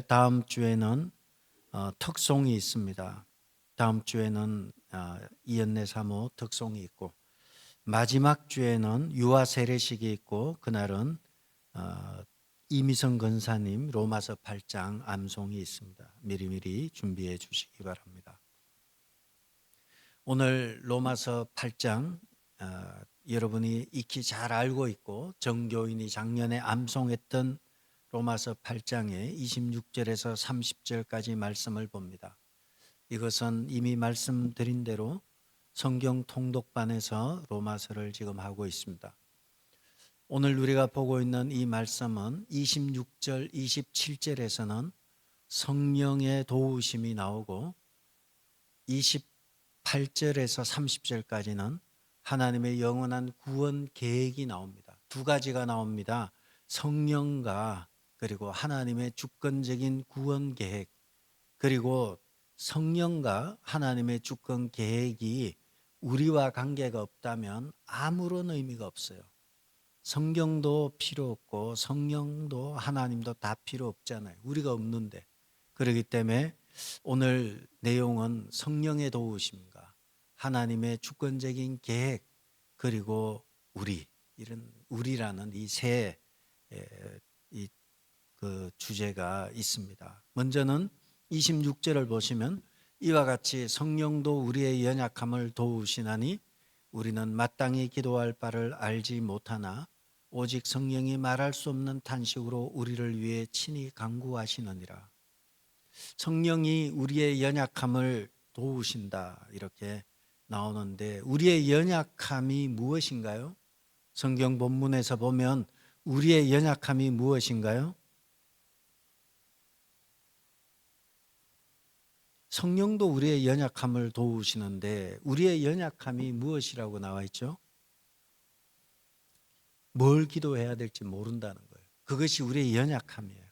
다음 주에는 특송이 있습니다. 다음 주에는 이연내 사모 특송이 있고, 마지막 주에는 유아 세례식이 있고, 그날은 어, 이미성 권사님 로마서 8장 암송이 있습니다. 미리미리 준비해 주시기 바랍니다. 오늘 로마서 8장 여러분이 익히 잘 알고 있고 정교인이 작년에 암송했던 로마서 8장의 26절에서 30절까지 말씀을 봅니다. 이것은 이미 말씀드린 대로 성경 통독반에서 로마서를 지금 하고 있습니다. 오늘 우리가 보고 있는 이 말씀은 26절, 27절에서는 성령의 도우심이 나오고 28절에서 30절까지는 하나님의 영원한 구원 계획이 나옵니다. 두 가지가 나옵니다. 성령과 그리고 하나님의 주권적인 구원 계획, 그리고 성령과 하나님의 주권 계획이 우리와 관계가 없다면 아무런 의미가 없어요. 성경도 필요 없고 성령도 하나님도 다 필요 없잖아요. 우리가 없는데. 그렇기 때문에 오늘 내용은 성령의 도우심과 하나님의 주권적인 계획, 그리고 이런 우리라는 이세 그 주제가 있습니다. 먼저는 26절을 보시면 이와 같이 성령도 우리의 연약함을 도우시나니 우리는 마땅히 기도할 바를 알지 못하나 오직 성령이 말할 수 없는 탄식으로 우리를 위해 친히 간구하시느니라. 성령이 우리의 연약함을 도우신다 이렇게 나오는데, 우리의 연약함이 무엇인가요? 성경 본문에서 보면 우리의 연약함이 무엇인가요? 성령도 우리의 연약함을 도우시는데 우리의 연약함이 무엇이라고 나와 있죠? 뭘 기도해야 될지 모른다는 거예요. 그것이 우리의 연약함이에요.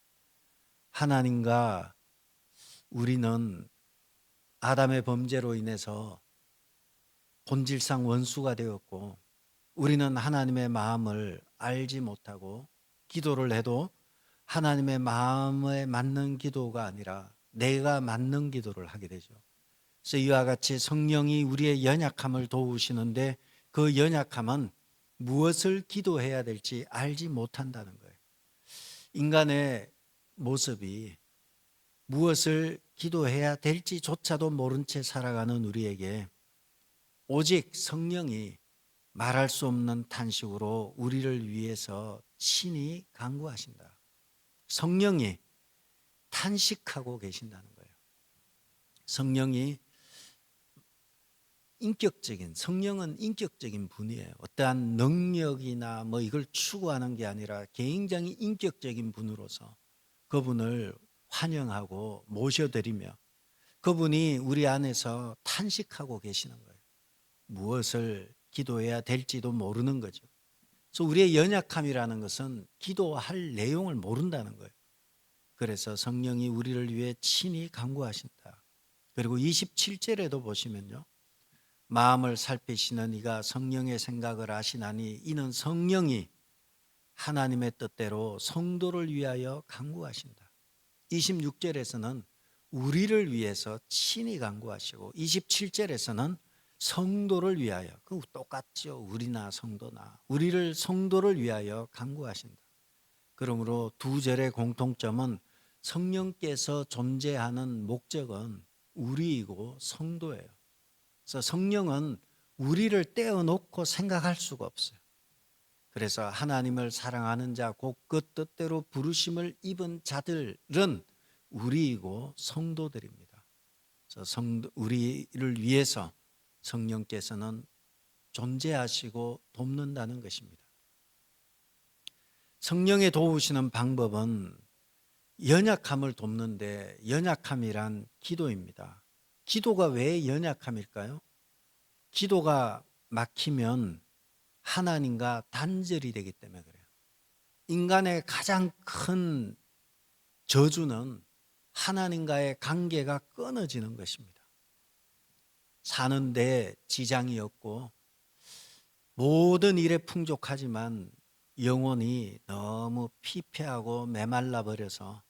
하나님과 우리는 아담의 범죄로 인해서 본질상 원수가 되었고, 우리는 하나님의 마음을 알지 못하고 기도를 해도 하나님의 마음에 맞는 기도가 아니라 내가 맞는 기도를 하게 되죠. 그래서 이와 같이 성령이 우리의 연약함을 도우시는데 그 연약함은 무엇을 기도해야 될지 알지 못한다는 거예요. 인간의 모습이 무엇을 기도해야 될지조차도 모른 채 살아가는 우리에게 오직 성령이 말할 수 없는 탄식으로 우리를 위해서 친히 간구하신다. 성령이 탄식하고 계신다는 거예요. 성령은 인격적인 분이에요. 어떠한 능력이나 이걸 추구하는 게 아니라 굉장히 인격적인 분으로서 그분을 환영하고 모셔드리며 그분이 우리 안에서 탄식하고 계시는 거예요. 무엇을 기도해야 될지도 모르는 거죠. 그래서 우리의 연약함이라는 것은 기도할 내용을 모른다는 거예요. 그래서 성령이 우리를 위해 친히 간구하신다. 그리고 27절에도 보시면요, 마음을 살피시는 이가 성령의 생각을 아시나니 이는 성령이 하나님의 뜻대로 성도를 위하여 간구하신다. 26절에서는 우리를 위해서 친히 간구하시고 27절에서는 성도를 위하여, 그 똑같죠. 우리나 성도나 우리를 성도를 위하여 간구하신다. 그러므로 두 절의 공통점은 성령께서 존재하는 목적은 우리이고 성도예요. 그래서 성령은 우리를 떼어놓고 생각할 수가 없어요. 그래서 하나님을 사랑하는 자, 곧 그 뜻대로 부르심을 입은 자들은 우리이고 성도들입니다. 그래서 우리를 위해서 성령께서는 존재하시고 돕는다는 것입니다. 성령의 도우시는 방법은 연약함을 돕는데, 연약함이란 기도입니다. 기도가 왜 연약함일까요? 기도가 막히면 하나님과 단절이 되기 때문에 그래요. 인간의 가장 큰 저주는 하나님과의 관계가 끊어지는 것입니다. 사는데 지장이 없고 모든 일에 풍족하지만 영혼이 너무 피폐하고 메말라 버려서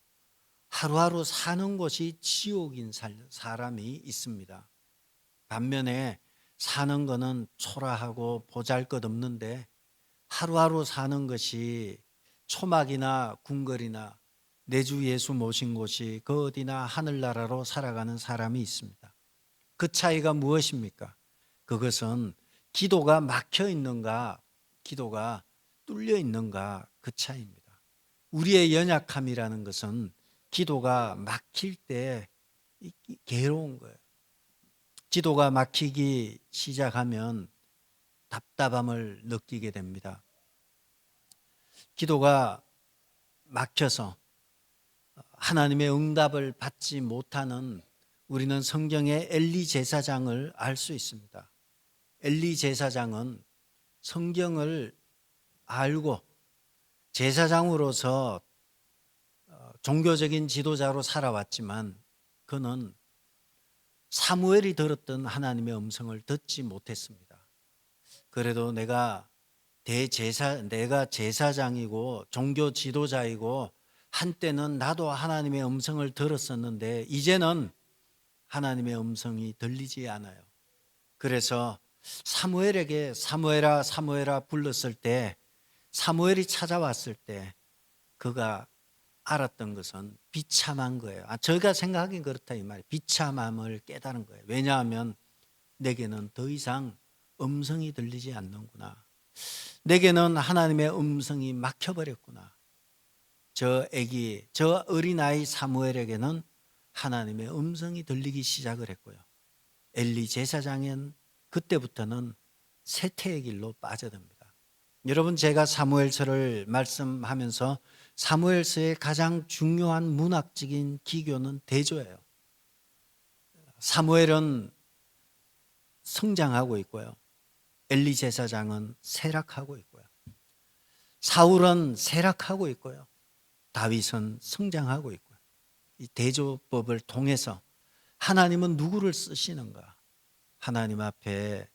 하루하루 사는 것이 지옥인 사람이 있습니다. 반면에 사는 거는 초라하고 보잘것없는데 하루하루 사는 것이 초막이나 궁궐이나 내 주 예수 모신 곳이 그 어디나 하늘나라로 살아가는 사람이 있습니다. 그 차이가 무엇입니까? 그것은 기도가 막혀 있는가, 기도가 뚫려 있는가, 그 차이입니다. 우리의 연약함이라는 것은 기도가 막힐 때 괴로운 거예요. 기도가 막히기 시작하면 답답함을 느끼게 됩니다. 기도가 막혀서 하나님의 응답을 받지 못하는, 우리는 성경의 엘리 제사장을 알 수 있습니다. 엘리 제사장은 성경을 알고 제사장으로서 종교적인 지도자로 살아왔지만 그는 사무엘이 들었던 하나님의 음성을 듣지 못했습니다. 그래도 내가 제사장이고 종교 지도자이고 한때는 나도 하나님의 음성을 들었었는데 이제는 하나님의 음성이 들리지 않아요. 그래서 사무엘에게 사무엘아 사무엘아 불렀을 때, 사무엘이 찾아왔을 때 그가 알았던 것은 비참한 거예요. 제가 생각하긴 그렇다 이 말이에요. 비참함을 깨달은 거예요. 왜냐하면 내게는 더 이상 음성이 들리지 않는구나. 내게는 하나님의 음성이 막혀버렸구나. 저 어린아이 사무엘에게는 하나님의 음성이 들리기 시작을 했고요. 엘리 제사장은 그때부터는 쇠퇴의 길로 빠져듭니다. 여러분, 제가 사무엘서를 말씀하면서 사무엘서의 가장 중요한 문학적인 기교는 대조예요. 사무엘은 성장하고 있고요. 엘리 제사장은 쇠락하고 있고요. 사울은 쇠락하고 있고요. 다윗은 성장하고 있고요. 이 대조법을 통해서 하나님은 누구를 쓰시는가? 하나님 앞에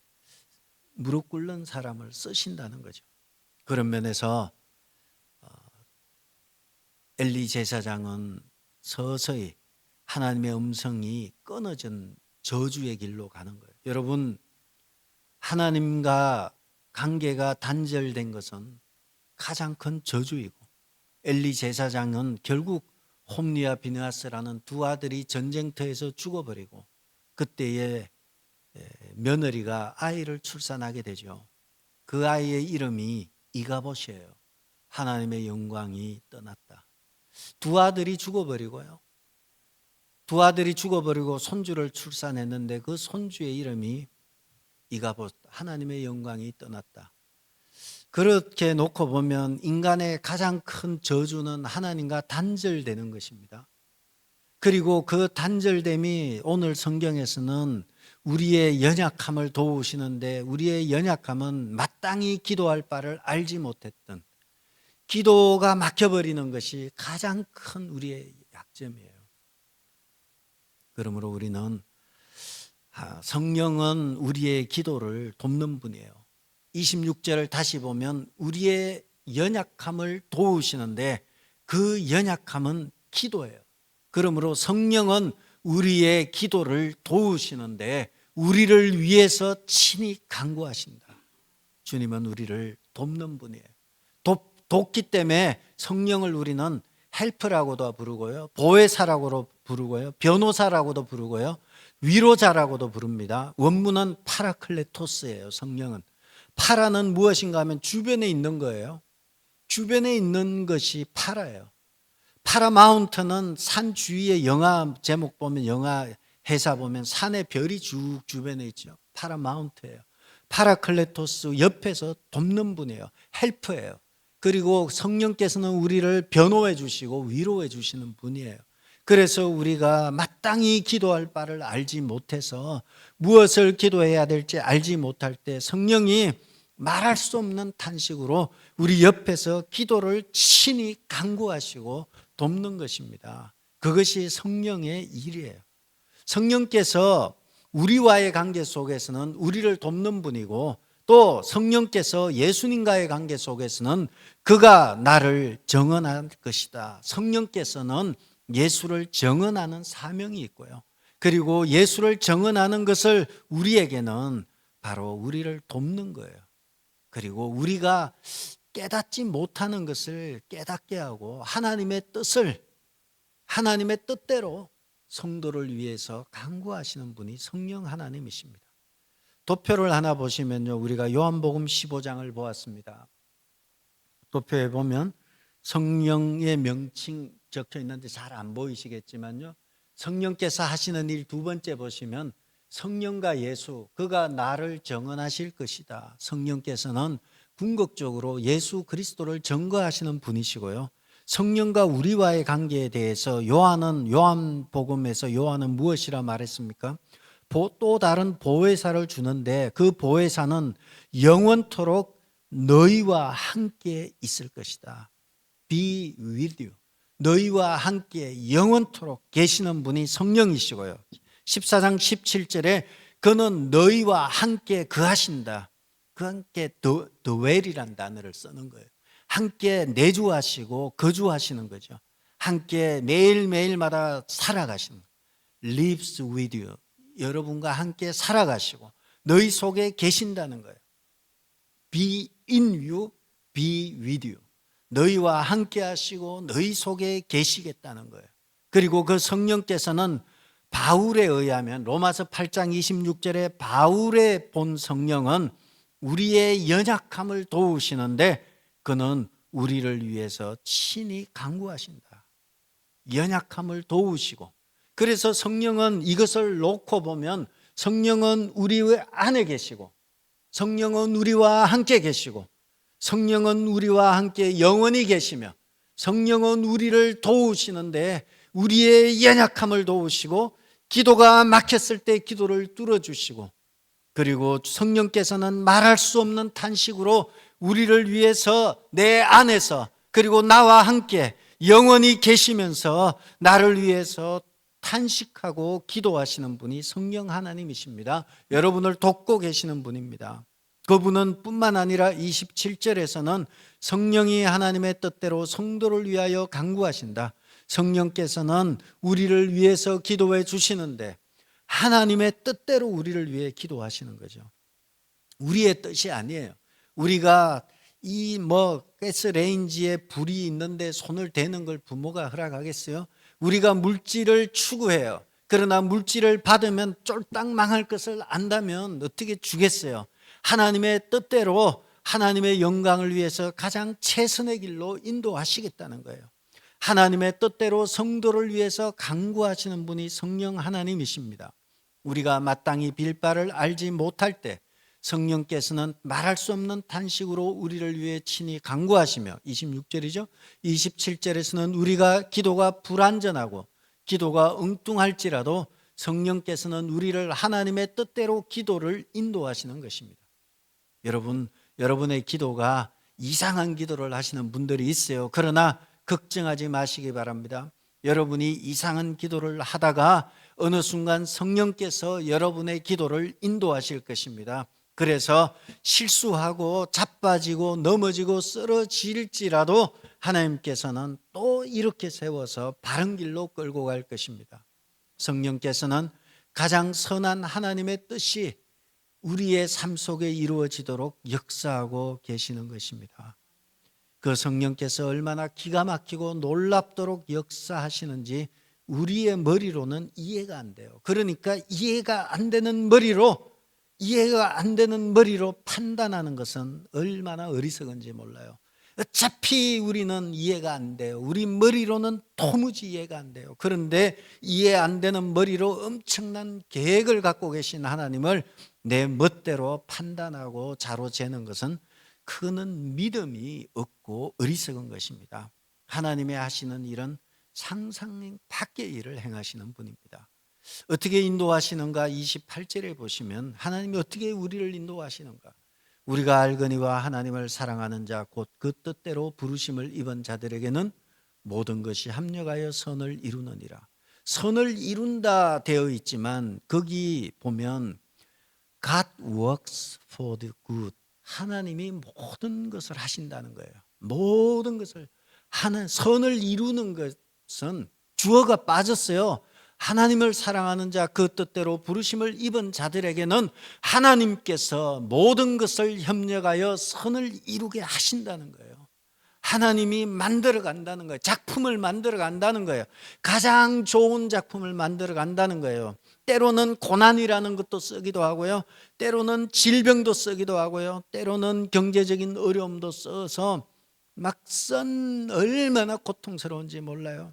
무릎 꿇는 사람을 쓰신다는 거죠. 그런 면에서 엘리 제사장은 서서히 하나님의 음성이 끊어진 저주의 길로 가는 거예요. 여러분, 하나님과 관계가 단절된 것은 가장 큰 저주이고, 엘리 제사장은 결국 홈리와 비느하스라는 두 아들이 전쟁터에서 죽어버리고 그때에 며느리가 아이를 출산하게 되죠. 그 아이의 이름이 이가봇이에요. 하나님의 영광이 떠났다. 두 아들이 죽어버리고 손주를 출산했는데 그 손주의 이름이 이가봇, 하나님의 영광이 떠났다. 그렇게 놓고 보면 인간의 가장 큰 저주는 하나님과 단절되는 것입니다. 그리고 그 단절됨이 오늘 성경에서는 우리의 연약함을 도우시는데, 우리의 연약함은 마땅히 기도할 바를 알지 못했던, 기도가 막혀버리는 것이 가장 큰 우리의 약점이에요. 그러므로 우리는 성령은 우리의 기도를 돕는 분이에요. 26절을 다시 보면 우리의 연약함을 도우시는데 그 연약함은 기도예요. 그러므로 성령은 우리의 기도를 도우시는데 우리를 위해서 친히 간구하신다. 주님은 우리를 돕는 분이에요. 돕기 때문에 성령을 우리는 헬프라고도 부르고요, 보혜사라고도 부르고요, 변호사라고도 부르고요, 위로자라고도 부릅니다. 원문은 파라클레토스예요. 성령은 파라는 무엇인가 하면 주변에 있는 거예요. 주변에 있는 것이 파라예요. 파라마운트는 산 주위에 영화 제목 보면, 영화 회사 보면 산에 별이 쭉 주변에 있죠. 파라마운트예요. 파라클레토스, 옆에서 돕는 분이에요. 헬프예요. 그리고 성령께서는 우리를 변호해 주시고 위로해 주시는 분이에요. 그래서 우리가 마땅히 기도할 바를 알지 못해서 무엇을 기도해야 될지 알지 못할 때 성령이 말할 수 없는 탄식으로 우리 옆에서 기도를 친히 간구하시고 돕는 것입니다. 그것이 성령의 일이에요. 성령께서 우리와의 관계 속에서는 우리를 돕는 분이고, 또 성령께서 예수님과의 관계 속에서는 그가 나를 정언할 것이다. 성령께서는 예수를 정언하는 사명이 있고요. 그리고 예수를 정언하는 것을 우리에게는 바로 우리를 돕는 거예요. 그리고 우리가 깨닫지 못하는 것을 깨닫게 하고 하나님의 뜻대로 성도를 위해서 간구하시는 분이 성령 하나님이십니다. 도표를 하나 보시면요, 우리가 요한복음 15장을 보았습니다. 도표에 보면 성령의 명칭 적혀 있는데 잘 안 보이시겠지만요, 성령께서 하시는 일 두 번째 보시면 성령과 예수, 그가 나를 정언하실 것이다. 성령께서는 궁극적으로 예수 그리스도를 증거하시는 분이시고요, 성령과 우리와의 관계에 대해서 요한복음에서 요한은 무엇이라 말했습니까? 또 다른 보혜사를 주는데 그 보혜사는 영원토록 너희와 함께 있을 것이다. Be with you. 너희와 함께 영원토록 계시는 분이 성령이시고요, 14장 17절에 그는 너희와 함께 거하신다. 그 함께 dwell이라는 단어를 쓰는 거예요. 함께 내주하시고 거주하시는 거죠. 함께 매일매일마다 살아가시는 거예요. Lives with you. 여러분과 함께 살아가시고 너희 속에 계신다는 거예요. Be in you, be with you. 너희와 함께 하시고 너희 속에 계시겠다는 거예요. 그리고 그 성령께서는 바울에 의하면 로마서 8장 26절에 바울의 본 성령은 우리의 연약함을 도우시는데 그는 우리를 위해서 친히 간구하신다. 연약함을 도우시고, 그래서 성령은 이것을 놓고 보면 성령은 우리 안에 계시고, 성령은 우리와 함께 계시고, 성령은 우리와 함께 영원히 계시며, 성령은 우리를 도우시는데 우리의 연약함을 도우시고, 기도가 막혔을 때 기도를 뚫어주시고, 그리고 성령께서는 말할 수 없는 탄식으로 우리를 위해서 내 안에서 그리고 나와 함께 영원히 계시면서 나를 위해서 탄식하고 기도하시는 분이 성령 하나님이십니다. 여러분을 돕고 계시는 분입니다. 그분은 뿐만 아니라 27절에서는 성령이 하나님의 뜻대로 성도를 위하여 간구하신다. 성령께서는 우리를 위해서 기도해 주시는데 하나님의 뜻대로 우리를 위해 기도하시는 거죠. 우리의 뜻이 아니에요. 우리가 가스레인지에 불이 있는데 손을 대는 걸 부모가 허락하겠어요? 우리가 물질을 추구해요. 그러나 물질을 받으면 쫄딱 망할 것을 안다면 어떻게 주겠어요? 하나님의 뜻대로 하나님의 영광을 위해서 가장 최선의 길로 인도하시겠다는 거예요. 하나님의 뜻대로 성도를 위해서 간구하시는 분이 성령 하나님이십니다. 우리가 마땅히 빌 바를 알지 못할 때 성령께서는 말할 수 없는 탄식으로 우리를 위해 친히 간구하시며, 26절이죠. 27절에서는 우리가 기도가 불완전하고 기도가 엉뚱할지라도 성령께서는 우리를 하나님의 뜻대로 기도를 인도하시는 것입니다. 여러분의 기도가 이상한 기도를 하시는 분들이 있어요. 그러나 걱정하지 마시기 바랍니다. 여러분이 이상한 기도를 하다가 어느 순간 성령께서 여러분의 기도를 인도하실 것입니다. 그래서 실수하고 자빠지고 넘어지고 쓰러질지라도 하나님께서는 또 이렇게 세워서 바른 길로 끌고 갈 것입니다. 성령께서는 가장 선한 하나님의 뜻이 우리의 삶 속에 이루어지도록 역사하고 계시는 것입니다. 그 성령께서 얼마나 기가 막히고 놀랍도록 역사하시는지 우리의 머리로는 이해가 안 돼요. 그러니까 이해가 안 되는 머리로 판단하는 것은 얼마나 어리석은지 몰라요. 어차피 우리는 이해가 안 돼요. 우리 머리로는 도무지 이해가 안 돼요. 그런데 이해 안 되는 머리로 엄청난 계획을 갖고 계신 하나님을 내 멋대로 판단하고 자로재는 것은 그는 믿음이 없고 어리석은 것입니다. 하나님의 하시는 일은 상상 밖의 일을 행하시는 분입니다. 어떻게 인도하시는가? 28절에 보시면 하나님이 어떻게 우리를 인도하시는가? 우리가 알거니와 하나님을 사랑하는 자 곧 그 뜻대로 부르심을 입은 자들에게는 모든 것이 합력하여 선을 이루느니라. 선을 이룬다 되어 있지만 거기 보면 God works for the good. 하나님이 모든 것을 하신다는 거예요. 모든 것을 하는 선을 이루는 것은 주어가 빠졌어요. 하나님을 사랑하는 자, 그 뜻대로 부르심을 입은 자들에게는 하나님께서 모든 것을 협력하여 선을 이루게 하신다는 거예요. 하나님이 만들어 간다는 거예요. 작품을 만들어 간다는 거예요. 가장 좋은 작품을 만들어 간다는 거예요. 때로는 고난이라는 것도 쓰기도 하고요. 때로는 질병도 쓰기도 하고요. 때로는 경제적인 어려움도 써서 막 쓴 얼마나 고통스러운지 몰라요.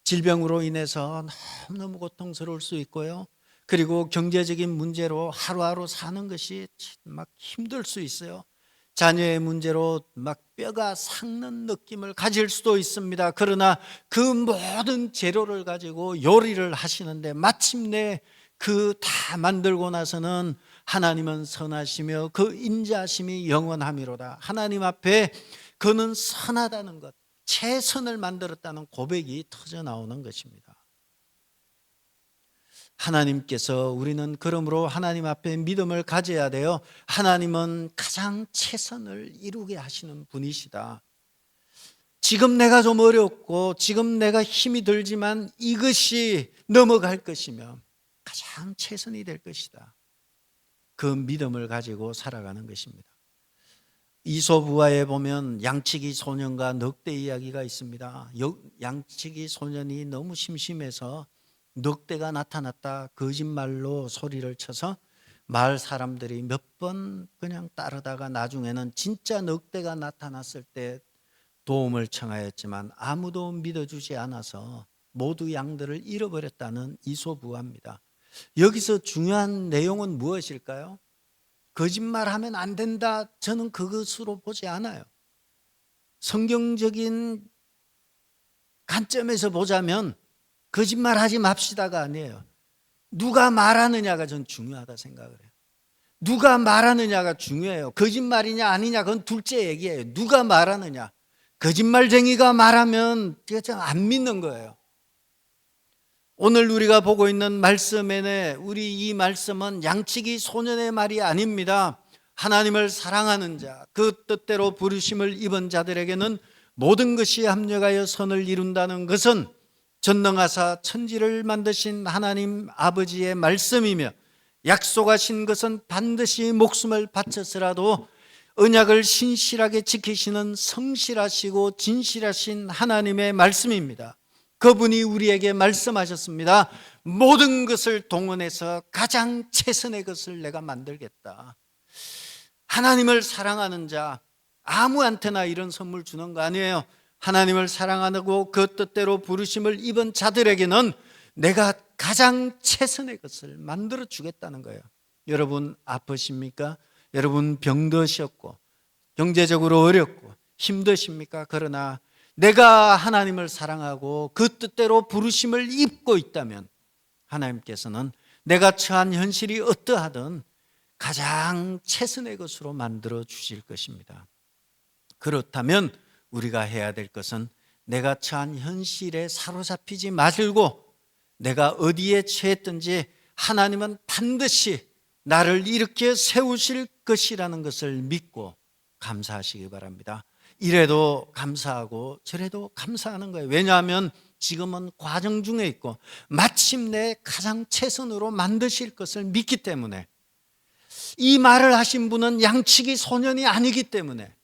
질병으로 인해서 너무너무 고통스러울 수 있고요. 그리고 경제적인 문제로 하루하루 사는 것이 막 힘들 수 있어요. 자녀의 문제로 막 뼈가 삭는 느낌을 가질 수도 있습니다. 그러나 그 모든 재료를 가지고 요리를 하시는데 마침내 그 다 만들고 나서는 하나님은 선하시며 그 인자하심이 영원함이로다. 하나님 앞에 그는 선하다는 것, 최선을 만들었다는 고백이 터져 나오는 것입니다. 하나님께서 우리는 그러므로 하나님 앞에 믿음을 가져야 돼요. 하나님은 가장 최선을 이루게 하시는 분이시다. 지금 내가 좀 어렵고 지금 내가 힘이 들지만 이것이 넘어갈 것이며 가장 최선이 될 것이다. 그 믿음을 가지고 살아가는 것입니다. 이솝우화에 보면 양치기 소년과 늑대 이야기가 있습니다. 양치기 소년이 너무 심심해서 늑대가 나타났다 거짓말로 소리를 쳐서 마을 사람들이 몇 번 그냥 따르다가 나중에는 진짜 늑대가 나타났을 때 도움을 청하였지만 아무도 믿어주지 않아서 모두 양들을 잃어버렸다는 이솝우화입니다. 여기서 중요한 내용은 무엇일까요? 거짓말하면 안 된다, 저는 그것으로 보지 않아요. 성경적인 관점에서 보자면 거짓말하지 맙시다가 아니에요. 누가 말하느냐가 전 중요하다 생각을 해요. 누가 말하느냐가 중요해요. 거짓말이냐 아니냐 그건 둘째 얘기예요. 누가 말하느냐. 거짓말쟁이가 말하면 제가 안 믿는 거예요. 오늘 우리가 보고 있는 말씀에 우리 이 말씀은 양치기 소년의 말이 아닙니다. 하나님을 사랑하는 자, 그 뜻대로 부르심을 입은 자들에게는 모든 것이 합력하여 선을 이룬다는 것은 전능하사 천지를 만드신 하나님 아버지의 말씀이며 약속하신 것은 반드시 목숨을 바쳐서라도 언약을 신실하게 지키시는 성실하시고 진실하신 하나님의 말씀입니다. 그분이 우리에게 말씀하셨습니다. 모든 것을 동원해서 가장 최선의 것을 내가 만들겠다. 하나님을 사랑하는 자, 아무한테나 이런 선물 주는 거 아니에요. 하나님을 사랑하고 그 뜻대로 부르심을 입은 자들에게는 내가 가장 최선의 것을 만들어 주겠다는 거예요. 여러분 아프십니까? 여러분 병드셨고 경제적으로 어렵고 힘드십니까? 그러나 내가 하나님을 사랑하고 그 뜻대로 부르심을 입고 있다면 하나님께서는 내가 처한 현실이 어떠하든 가장 최선의 것으로 만들어 주실 것입니다. 그렇다면 우리가 해야 될 것은 내가 처한 현실에 사로잡히지 말고 내가 어디에 처했든지 하나님은 반드시 나를 일으켜 세우실 것이라는 것을 믿고 감사하시기 바랍니다. 이래도 감사하고 저래도 감사하는 거예요. 왜냐하면 지금은 과정 중에 있고 마침내 가장 최선으로 만드실 것을 믿기 때문에, 이 말을 하신 분은 양치기 소년이 아니기 때문에,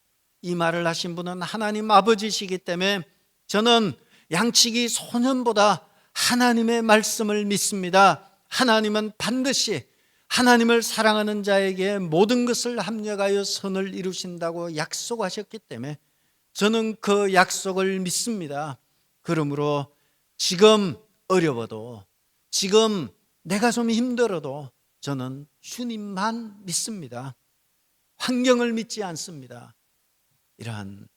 이 말을 하신 분은 하나님 아버지시기 때문에 저는 양치기 소년보다 하나님의 말씀을 믿습니다. 하나님은 반드시 하나님을 사랑하는 자에게 모든 것을 합력하여 선을 이루신다고 약속하셨기 때문에 저는 그 약속을 믿습니다. 그러므로 지금 어려워도, 지금 내가 좀 힘들어도 저는 주님만 믿습니다. 환경을 믿지 않습니다. 이러한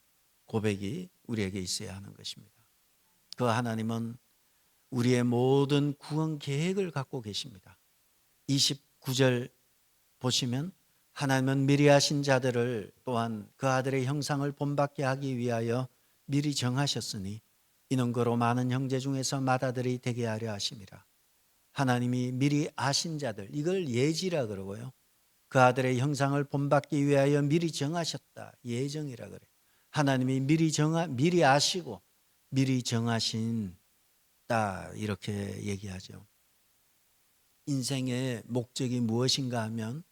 고백이 우리에게 있어야 하는 것입니다. 그 하나님은 우리의 모든 구원 계획을 갖고 계십니다. 29절 보시면 하나님은 미리 하신 자들을 또한 그 아들의 형상을 본받게 하기 위하여 미리 정하셨으니 이는 그로 많은 형제 중에서 맏아들이 되게 하려 하심이라. 하나님이 미리 아신 자들, 이걸 예지라 그러고요, 그 아들의 형상을 본받기 위하여 미리 정하셨다, 예정이라 그래요. 하나님이 미리 아시고 미리 정하신 딱 이렇게 얘기하죠. 인생의 목적이 무엇인가 하면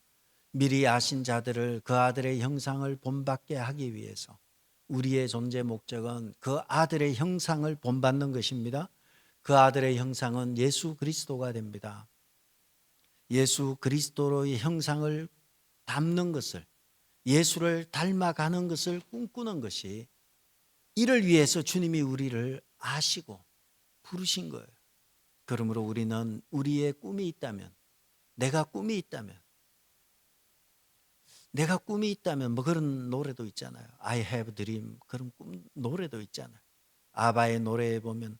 미리 아신 자들을 그 아들의 형상을 본받게 하기 위해서 우리의 존재 목적은 그 아들의 형상을 본받는 것입니다. 그 아들의 형상은 예수 그리스도가 됩니다. 예수 그리스도의 형상을 담는 것을, 예수를 닮아가는 것을 꿈꾸는 것이, 이를 위해서 주님이 우리를 아시고 부르신 거예요. 그러므로 우리는 우리의 꿈이 있다면, 내가 꿈이 있다면 뭐 그런 노래도 있잖아요. I have dream, 그런 꿈 노래도 있잖아요. 아바의 노래에 보면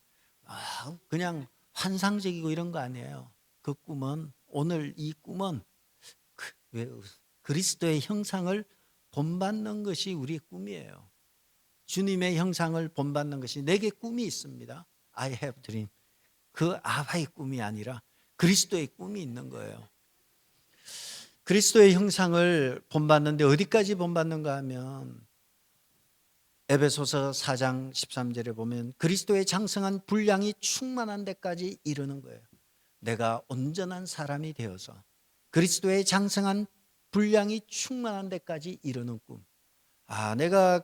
그냥 환상적이고 이런 거 아니에요. 그 꿈은, 오늘 이 꿈은 그리스도의 형상을 본받는 것이 우리의 꿈이에요. 주님의 형상을 본받는 것이, 내게 꿈이 있습니다. I have dream. 그 아바의 꿈이 아니라 그리스도의 꿈이 있는 거예요. 그리스도의 형상을 본받는데 어디까지 본받는가 하면 에베소서 4장 13절에 보면 그리스도의 장성한 분량이 충만한 데까지 이르는 거예요. 내가 온전한 사람이 되어서 그리스도의 장성한 분량이 충만한 데까지 이르는 꿈. 내가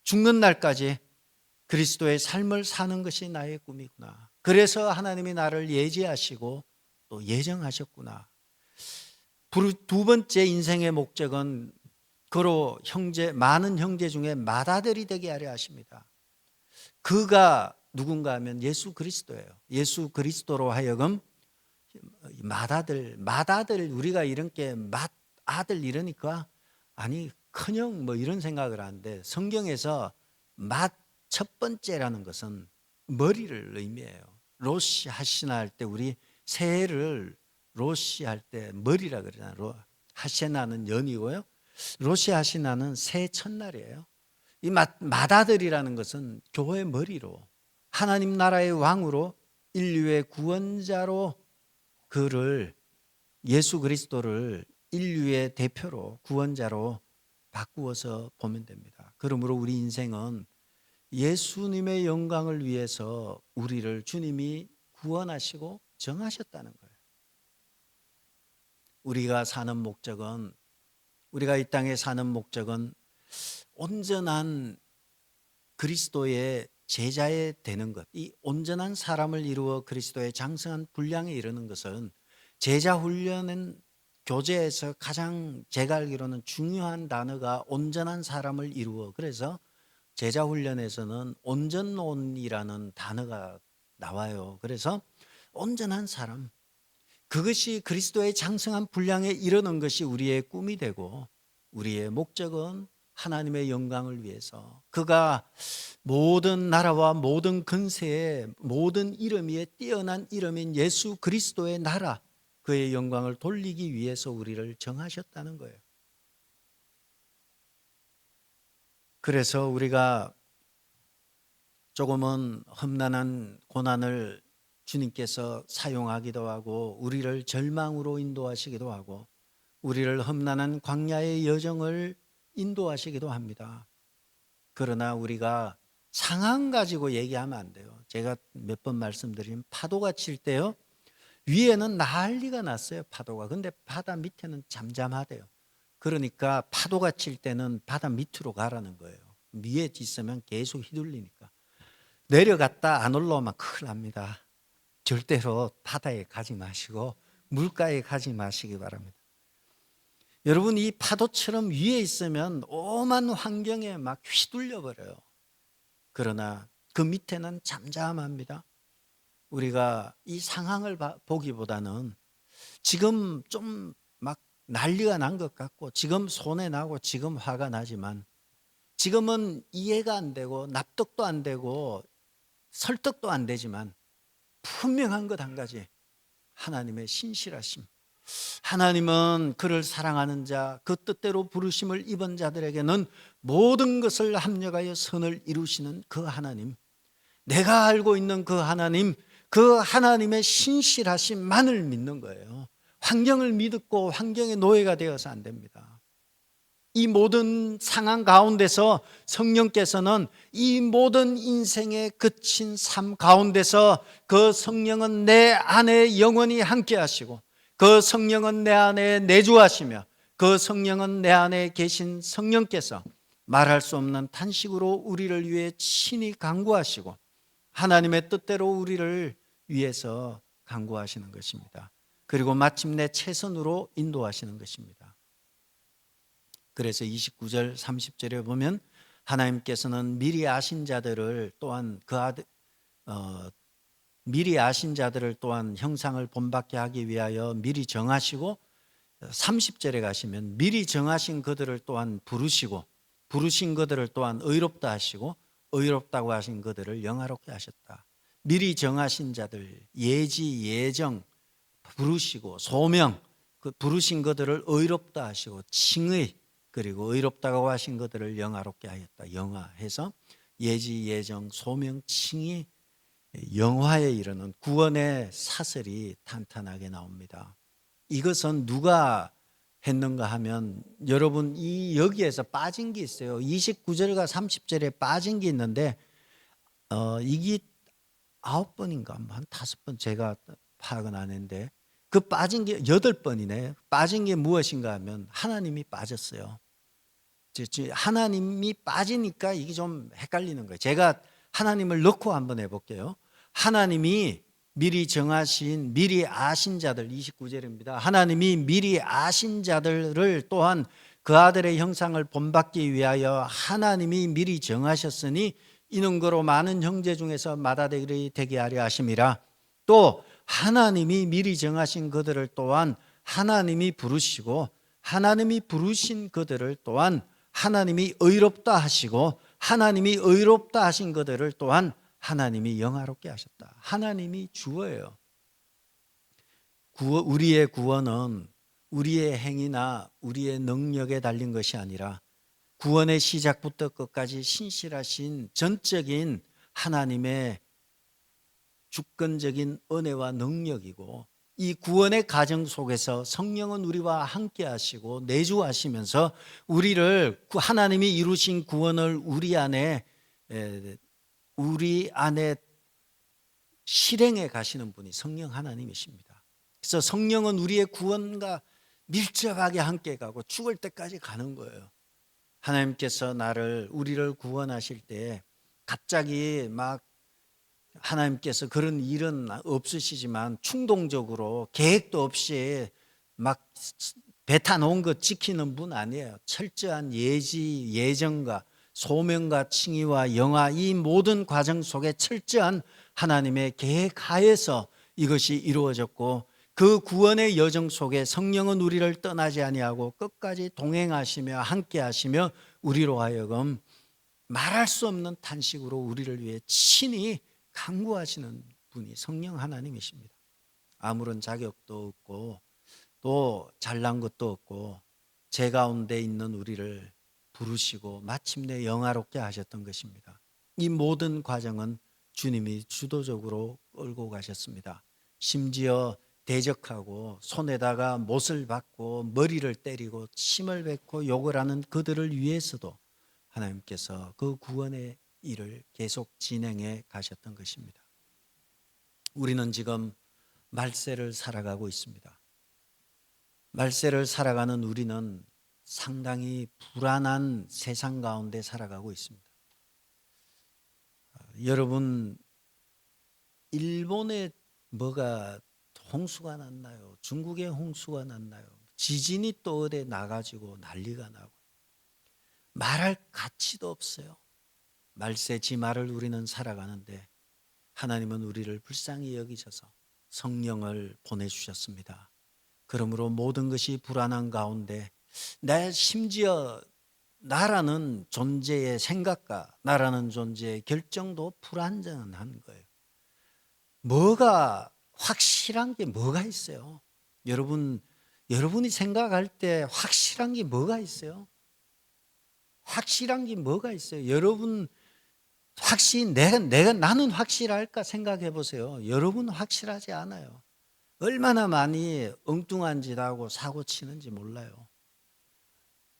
죽는 날까지 그리스도의 삶을 사는 것이 나의 꿈이구나. 그래서 하나님이 나를 예지하시고 또 예정하셨구나. 두 번째 인생의 목적은 그로 많은 형제 중에 맏아들이 되게 하려 하십니다. 그가 누군가 하면 예수 그리스도예요. 예수 그리스도로 하여금 맏아들, 우리가 이렇게 맏아들 이러니까 아니 큰형 뭐 이런 생각을 하는데, 성경에서 첫 번째라는 것은 머리를 의미해요. 로시 하시나 할 때 우리 새해를 로시 할 때 머리라 그러잖아요. 하시나는 연이고요. 로시 하시나는 새해 첫날이에요. 이 맏아들이라는 것은 교회의 머리로, 하나님 나라의 왕으로, 인류의 구원자로, 그를, 예수 그리스도를 인류의 대표로, 구원자로 바꾸어서 보면 됩니다. 그러므로 우리 인생은 예수님의 영광을 위해서 우리를 주님이 구원하시고 정하셨다는 거예요. 우리가 이 땅에 사는 목적은 온전한 그리스도의 제자에 되는 것, 이 온전한 사람을 이루어 그리스도의 장성한 분량에 이르는 것은 제자 훈련은 교재에서 가장 제가 알기로는 중요한 단어가 온전한 사람을 이루어, 그래서 제자 훈련에서는 온전론이라는 단어가 나와요. 그래서 온전한 사람, 그것이 그리스도의 장성한 분량에 이르는 것이 우리의 꿈이 되고, 우리의 목적은 하나님의 영광을 위해서, 그가 모든 나라와 모든 근세의 모든 이름 위에 뛰어난 이름인 예수 그리스도의 나라, 그의 영광을 돌리기 위해서 우리를 정하셨다는 거예요. 그래서 우리가 조금은 험난한 고난을 주님께서 사용하기도 하고, 우리를 절망으로 인도하시기도 하고, 우리를 험난한 광야의 여정을 인도하시기도 합니다. 그러나 우리가 상황 가지고 얘기하면 안 돼요. 제가 몇 번 말씀드린 파도가 칠 때요, 위에는 난리가 났어요, 파도가. 근데 바다 밑에는 잠잠하대요. 그러니까 파도가 칠 때는 바다 밑으로 가라는 거예요. 위에 있으면 계속 휘둘리니까. 내려갔다 안 올라오면 큰일 납니다. 절대로 바다에 가지 마시고 물가에 가지 마시기 바랍니다. 여러분, 이 파도처럼 위에 있으면 오만 환경에 막 휘둘려 버려요. 그러나 그 밑에는 잠잠합니다. 우리가 이 상황을 보기보다는 지금 좀 막 난리가 난 것 같고, 지금 손해 나고, 지금 화가 나지만, 지금은 이해가 안 되고 납득도 안 되고 설득도 안 되지만 분명한 것 한 가지, 하나님의 신실하심. 하나님은 그를 사랑하는 자, 그 뜻대로 부르심을 입은 자들에게는 모든 것을 합력하여 선을 이루시는 그 하나님, 내가 알고 있는 그 하나님, 그 하나님의 신실하심만을 믿는 거예요. 환경을 믿고 환경의 노예가 되어서 안 됩니다. 이 모든 상황 가운데서 성령께서는 이 모든 인생에 그친 삶 가운데서 그 성령은 내 안에 영원히 함께 하시고, 그 성령은 내 안에 내주하시며, 그 성령은 내 안에 계신 성령께서 말할 수 없는 탄식으로 우리를 위해 친히 간구하시고 하나님의 뜻대로 우리를 위해서 간구하시는 것입니다. 그리고 마침내 최선으로 인도하시는 것입니다. 그래서 29절 30절에 보면 하나님께서는 미리 아신 자들을 또한 미리 아신 자들을 또한 형상을 본받게 하기 위하여 미리 정하시고, 30절에 가시면 미리 정하신 그들을 또한 부르시고, 부르신 그들을 또한 의롭다 하시고, 의롭다고 하신 그들을 영화롭게 하셨다. 미리 정하신 자들, 예지, 예정, 부르시고 소명, 그 부르신 그들을 의롭다 하시고 칭의, 그리고 의롭다고 하신 그들을 영화롭게 하였다. 영화해서 예지, 예정, 소명, 칭의, 영화에 이르는 구원의 사슬이 탄탄하게 나옵니다. 이것은 누가 했는가 하면, 여러분 여기에서 빠진 게 있어요. 29절과 30절에 빠진 게 있는데 이게 9번인가 한 5번 제가 파악은 안 했는데, 그 빠진 게 8번이네. 빠진 게 무엇인가 하면 하나님이 빠졌어요. 하나님이 빠지니까 이게 좀 헷갈리는 거예요. 제가 하나님을 넣고 한번 해볼게요. 하나님이 미리 정하신, 미리 아신 자들, 29절입니다. 하나님이 미리 아신 자들을 또한 그 아들의 형상을 본받기 위하여 하나님이 미리 정하셨으니 이는 그로 많은 형제 중에서 맏아들이 되게 하려 하심이라. 또 하나님이 미리 정하신 그들을 또한 하나님이 부르시고, 하나님이 부르신 그들을 또한 하나님이 의롭다 하시고, 하나님이 의롭다 하신 그들을 또한 하나님이 영화롭게 하셨다. 하나님이 주어예요. 우리의 구원은 우리의 행위나 우리의 능력에 달린 것이 아니라 구원의 시작부터 끝까지 신실하신 전적인 하나님의 주권적인 은혜와 능력이고, 이 구원의 과정 속에서 성령은 우리와 함께 하시고 내주하시면서 우리를, 하나님이 이루신 구원을 우리 안에 실행해 가시는 분이 성령 하나님이십니다. 그래서 성령은 우리의 구원과 밀접하게 함께 가고 죽을 때까지 가는 거예요. 하나님께서 우리를 구원하실 때 갑자기 막, 하나님께서 그런 일은 없으시지만 충동적으로 계획도 없이 막 배타놓은 것 지키는 분 아니에요. 철저한 예지, 예정과 소명과 칭의와 영화, 이 모든 과정 속에 철저한 하나님의 계획하에서 이것이 이루어졌고, 그 구원의 여정 속에 성령은 우리를 떠나지 아니하고 끝까지 동행하시며 함께 하시며 우리로 하여금 말할 수 없는 탄식으로 우리를 위해 친히 간구하시는 분이 성령 하나님이십니다. 아무런 자격도 없고 또 잘난 것도 없고 제 가운데 있는 우리를 부르시고 마침내 영화롭게 하셨던 것입니다. 이 모든 과정은 주님이 주도적으로 끌고 가셨습니다. 심지어 대적하고 손에다가 못을 받고 머리를 때리고 침을 뱉고 욕을 하는 그들을 위해서도 하나님께서 그 구원의 일을 계속 진행해 가셨던 것입니다. 우리는 지금 말세를 살아가고 있습니다. 말세를 살아가는 우리는 상당히 불안한 세상 가운데 살아가고 있습니다. 여러분, 일본에 뭐가 홍수가 났나요? 중국에 홍수가 났나요? 지진이 또 어디 나가지고 난리가 나고 말할 가치도 없어요. 말세 지말을 우리는 살아가는데 하나님은 우리를 불쌍히 여기셔서 성령을 보내주셨습니다. 그러므로 모든 것이 불안한 가운데 심지어 나라는 존재의 생각과 나라는 존재의 결정도 불안정한 거예요. 뭐가 확실한 게 뭐가 있어요? 여러분이 생각할 때 확실한 게 뭐가 있어요? 확실한 게 뭐가 있어요? 여러분 나는 확실할까 생각해 보세요. 여러분 확실하지 않아요. 얼마나 많이 엉뚱한 짓 하고 사고 치는지 몰라요.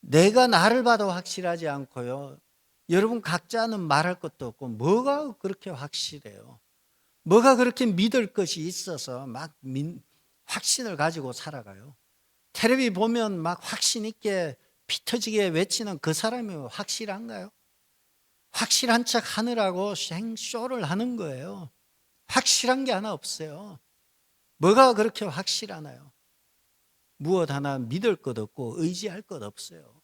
내가 나를 봐도 확실하지 않고요. 여러분 각자는 말할 것도 없고 뭐가 그렇게 확실해요? 뭐가 그렇게 믿을 것이 있어서 막 확신을 가지고 살아가요? 텔레비 보면 막 확신 있게 피 터지게 외치는 그 사람이 확실한가요? 확실한 척 하느라고 쇼를 하는 거예요. 확실한 게 하나 없어요. 뭐가 그렇게 확실하나요? 무엇 하나 믿을 것 없고 의지할 것 없어요.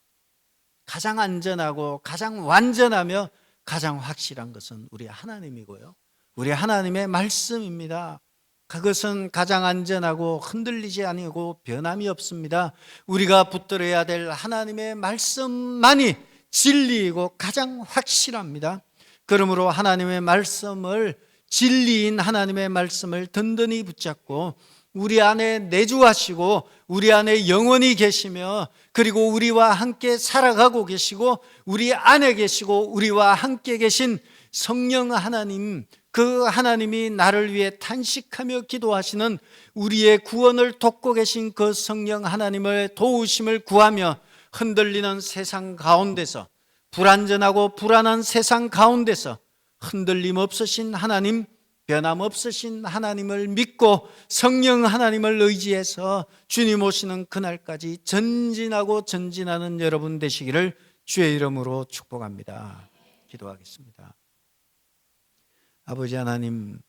가장 안전하고 가장 완전하며 가장 확실한 것은 우리 하나님이고요. 우리 하나님의 말씀입니다. 그것은 가장 안전하고 흔들리지 아니고 변함이 없습니다. 우리가 붙들어야 될 하나님의 말씀만이 진리이고 가장 확실합니다. 그러므로 하나님의 말씀을, 진리인 하나님의 말씀을 든든히 붙잡고 우리 안에 내주하시고 우리 안에 영원히 계시며 그리고 우리와 함께 살아가고 계시고 우리 안에 계시고 우리와 함께 계신 성령 하나님, 그 하나님이 나를 위해 탄식하며 기도하시는 우리의 구원을 돕고 계신 그 성령 하나님의 도우심을 구하며 흔들리는 세상 가운데서, 불안전하고 불안한 세상 가운데서 흔들림 없으신 하나님, 변함없으신 하나님을 믿고 성령 하나님을 의지해서 주님 오시는 그날까지 전진하고 전진하는 여러분 되시기를 주의 이름으로 축복합니다. 기도하겠습니다. 아버지 하나님,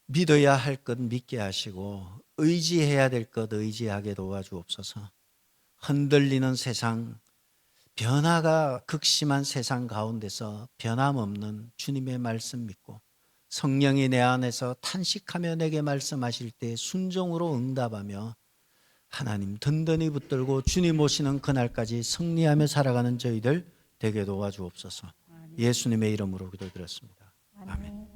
믿어야 할 것 믿게 하시고 의지해야 될 것 의지하게 도와주옵소서. 흔들리는 세상, 변화가 극심한 세상 가운데서 변함없는 주님의 말씀 믿고 성령이 내 안에서 탄식하며 내게 말씀하실 때 순종으로 응답하며 하나님 든든히 붙들고 주님 오시는 그날까지 승리하며 살아가는 저희들 되게 도와주옵소서. 예수님의 이름으로 기도드렸습니다. 아멘.